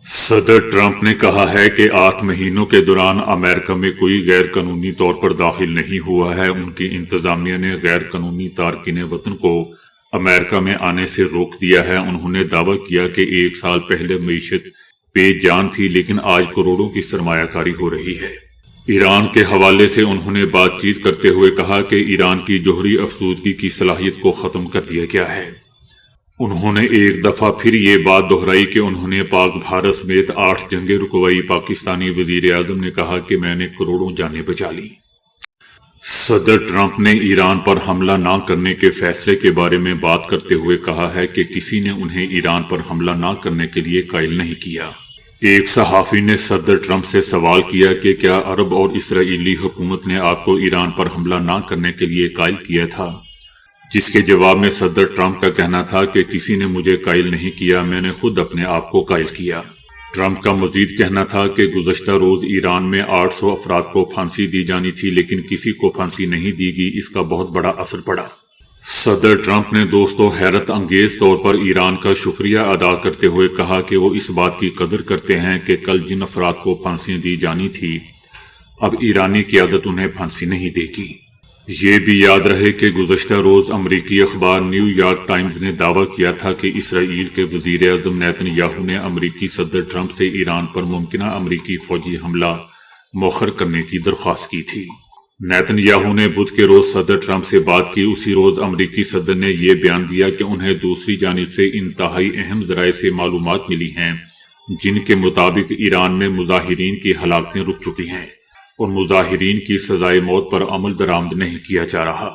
صدر ٹرمپ نے کہا ہے کہ 8 مہینوں کے دوران امریکہ میں کوئی غیر قانونی طور پر داخل نہیں ہوا ہے۔ ان کی انتظامیہ نے غیر قانونی تارکین وطن کو امریکہ میں آنے سے روک دیا ہے۔ انہوں نے دعویٰ کیا کہ 1 سال پہلے معیشت بے جان تھی، لیکن آج کروڑوں کی سرمایہ کاری ہو رہی ہے۔ ایران کے حوالے سے انہوں نے بات چیت کرتے ہوئے کہا کہ ایران کی جوہری افسودگی کی صلاحیت کو ختم کر دیا گیا ہے۔ انہوں نے ایک دفعہ پھر یہ بات دہرائی کہ انہوں نے پاک بھارت سمیت 8 جنگیں رکوائی۔ پاکستانی وزیر اعظم نے کہا کہ میں نے کروڑوں جانیں بچا لی۔ صدر ٹرمپ نے ایران پر حملہ نہ کرنے کے فیصلے کے بارے میں بات کرتے ہوئے کہا ہے کہ کسی نے انہیں ایران پر حملہ نہ کرنے کے لیے قائل نہیں کیا۔ ایک صحافی نے صدر ٹرمپ سے سوال کیا کہ کیا عرب اور اسرائیلی حکومت نے آپ کو ایران پر حملہ نہ کرنے کے لیے قائل کیا تھا، جس کے جواب میں صدر ٹرمپ کا کہنا تھا کہ کسی نے مجھے قائل نہیں کیا، میں نے خود اپنے آپ کو قائل کیا۔ ٹرمپ کا مزید کہنا تھا کہ گزشتہ روز ایران میں 800 افراد کو پھانسی دی جانی تھی، لیکن کسی کو پھانسی نہیں دی گئی، اس کا بہت بڑا اثر پڑا۔ صدر ٹرمپ نے دوستوں حیرت انگیز طور پر ایران کا شکریہ ادا کرتے ہوئے کہا کہ وہ اس بات کی قدر کرتے ہیں کہ کل جن افراد کو پھانسی دی جانی تھی اب ایرانی قیادت انہیں پھانسی نہیں دے گی۔ یہ بھی یاد رہے کہ گزشتہ روز امریکی اخبار نیو یارک ٹائمز نے دعویٰ کیا تھا کہ اسرائیل کے وزیر اعظم نیتن یاہو نے امریکی صدر ٹرمپ سے ایران پر ممکنہ امریکی فوجی حملہ مؤخر کرنے کی درخواست کی تھی۔ نیتن یاہو نے بدھ کے روز صدر ٹرمپ سے بات کی۔ اسی روز امریکی صدر نے یہ بیان دیا کہ انہیں دوسری جانب سے انتہائی اہم ذرائع سے معلومات ملی ہیں جن کے مطابق ایران میں مظاہرین کی ہلاکتیں رک چکی ہیں اور مظاہرین کی سزائے موت پر عمل درآمد نہیں کیا جا رہا۔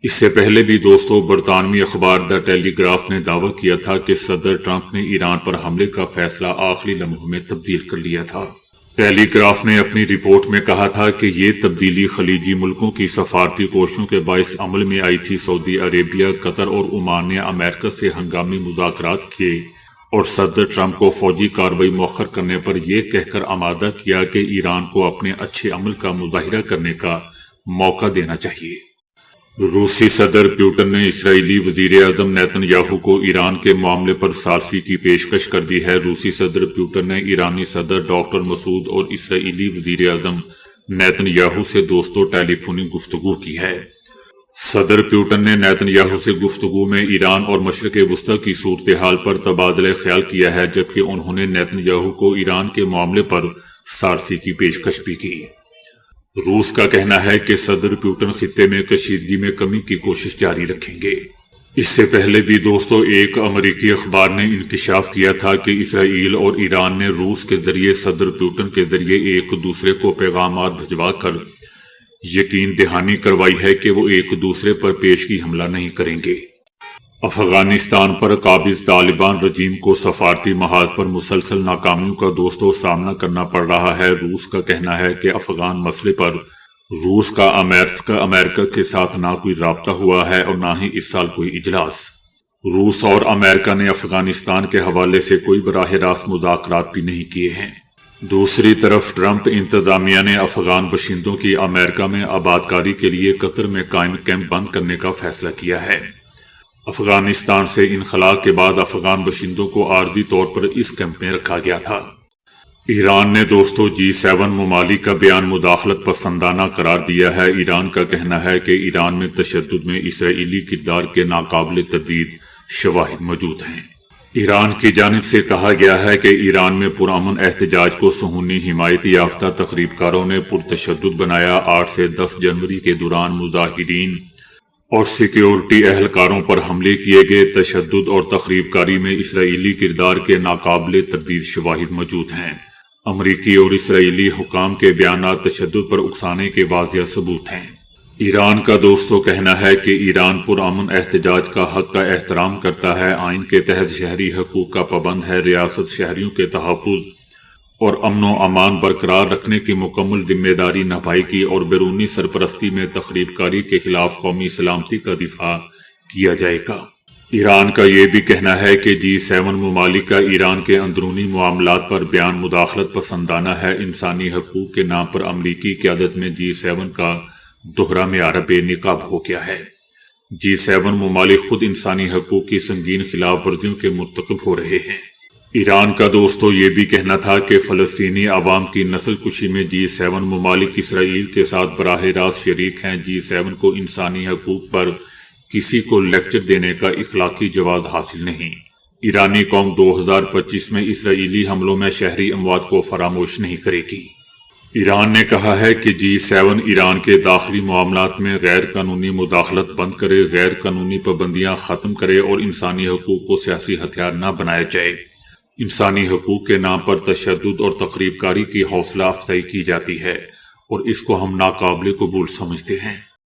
اس سے پہلے بھی دوستوں برطانوی اخبار دا ٹیلی گراف نے دعویٰ کیا تھا کہ صدر ٹرمپ نے ایران پر حملے کا فیصلہ آخری لمحوں میں تبدیل کر لیا تھا۔ ٹیلی گراف نے اپنی رپورٹ میں کہا تھا کہ یہ تبدیلی خلیجی ملکوں کی سفارتی کوششوں کے باعث عمل میں آئی تھی۔ سعودی عربیہ، قطر اور عمان نے امریکہ سے ہنگامی مذاکرات کیے اور صدر ٹرمپ کو فوجی کارروائی مؤخر کرنے پر یہ کہہ کر آمادہ کیا کہ ایران کو اپنے اچھے عمل کا مظاہرہ کرنے کا موقع دینا چاہیے۔ روسی صدر پیوٹن نے اسرائیلی وزیر اعظم نیتن یاہو کو ایران کے معاملے پر ثالثی کی پیشکش کر دی ہے۔ روسی صدر پیوٹن نے ایرانی صدر ڈاکٹر مسعود اور اسرائیلی وزیر اعظم نیتن یاہو سے دوستوں ٹیلی فونی گفتگو کی ہے۔ صدر پیوٹن نے نیتن یاہو سے گفتگو میں ایران اور مشرق وسطی کی صورتحال پر تبادلہ خیال کیا ہے، جبکہ انہوں نے نیتن یاہو کو ایران کے معاملے پر ثالثی کی پیشکش بھی کی۔ روس کا کہنا ہے کہ صدر پیوٹن خطے میں کشیدگی میں کمی کی کوشش جاری رکھیں گے۔ اس سے پہلے بھی دوستوں ایک امریکی اخبار نے انکشاف کیا تھا کہ اسرائیل اور ایران نے روس کے ذریعے صدر پیوٹن کے ذریعے ایک دوسرے کو پیغامات بھجوا کر یقین دہانی کروائی ہے کہ وہ ایک دوسرے پر پیشگی حملہ نہیں کریں گے۔ افغانستان پر قابض طالبان رجیم کو سفارتی محاذ پر مسلسل ناکامیوں کا دوستوں سامنا کرنا پڑ رہا ہے۔ روس کا کہنا ہے کہ افغان مسئلے پر روس کا امریکہ کے ساتھ نہ کوئی رابطہ ہوا ہے اور نہ ہی اس سال کوئی اجلاس۔ روس اور امریکہ نے افغانستان کے حوالے سے کوئی براہ راست مذاکرات بھی نہیں کیے ہیں۔ دوسری طرف ٹرمپ انتظامیہ نے افغان باشندوں کی امریکہ میں آبادکاری کے لیے قطر میں قائم کیمپ بند کرنے کا فیصلہ کیا ہے۔ افغانستان سے انخلاء کے بعد افغان باشندوں کو عارضی طور پر اس کیمپ میں رکھا گیا تھا۔ ایران نے دوستوں G7 ممالک کا بیان مداخلت پسندانہ قرار دیا ہے۔ ایران کا کہنا ہے کہ ایران میں تشدد میں اسرائیلی کردار کے ناقابل تردید شواہد موجود ہیں۔ ایران کی جانب سے کہا گیا ہے کہ ایران میں پرامن احتجاج کو صہیونی حمایت یافتہ تخریب کاروں نے پرتشدد بنایا۔ 8 سے 10 جنوری کے دوران مظاہرین اور سیکیورٹی اہلکاروں پر حملے کیے گئے۔ تشدد اور تخریب کاری میں اسرائیلی کردار کے ناقابل تردید شواہد موجود ہیں۔ امریکی اور اسرائیلی حکام کے بیانات تشدد پر اکسانے کے واضح ثبوت ہیں۔ ایران کا دوستوں کہنا ہے کہ ایران پرامن احتجاج کا حق کا احترام کرتا ہے، آئین کے تحت شہری حقوق کا پابند ہے، ریاست شہریوں کے تحفظ اور امن و امان برقرار رکھنے کی مکمل ذمہ داری نبھائے گی اور بیرونی سرپرستی میں تخریب کاری کے خلاف قومی سلامتی کا دفاع کیا جائے گا۔ ایران کا یہ بھی کہنا ہے کہ G7 ممالک کا ایران کے اندرونی معاملات پر بیان مداخلت پسندانہ ہے۔ انسانی حقوق کے نام پر امریکی قیادت میں G7 کا دوہرا معیار بے نقاب ہو گیا ہے۔ G7 ممالک خود انسانی حقوق کی سنگین خلاف ورزیوں کے مرتکب ہو رہے ہیں۔ ایران کا دوستو یہ بھی کہنا تھا کہ فلسطینی عوام کی نسل کشی میں G7 ممالک اسرائیل کے ساتھ براہ راست شریک ہیں۔ G7 کو انسانی حقوق پر کسی کو لیکچر دینے کا اخلاقی جواز حاصل نہیں۔ ایرانی قوم 2025 میں اسرائیلی حملوں میں شہری اموات کو فراموش نہیں کرے گی۔ ایران نے کہا ہے کہ G7 ایران کے داخلی معاملات میں غیر قانونی مداخلت بند کرے، غیر قانونی پابندیاں ختم کرے اور انسانی حقوق کو سیاسی ہتھیار نہ بنایا جائے۔ انسانی حقوق کے نام پر تشدد اور تخریب کاری کی حوصلہ افزائی کی جاتی ہے اور اس کو ہم ناقابل قبول سمجھتے ہیں۔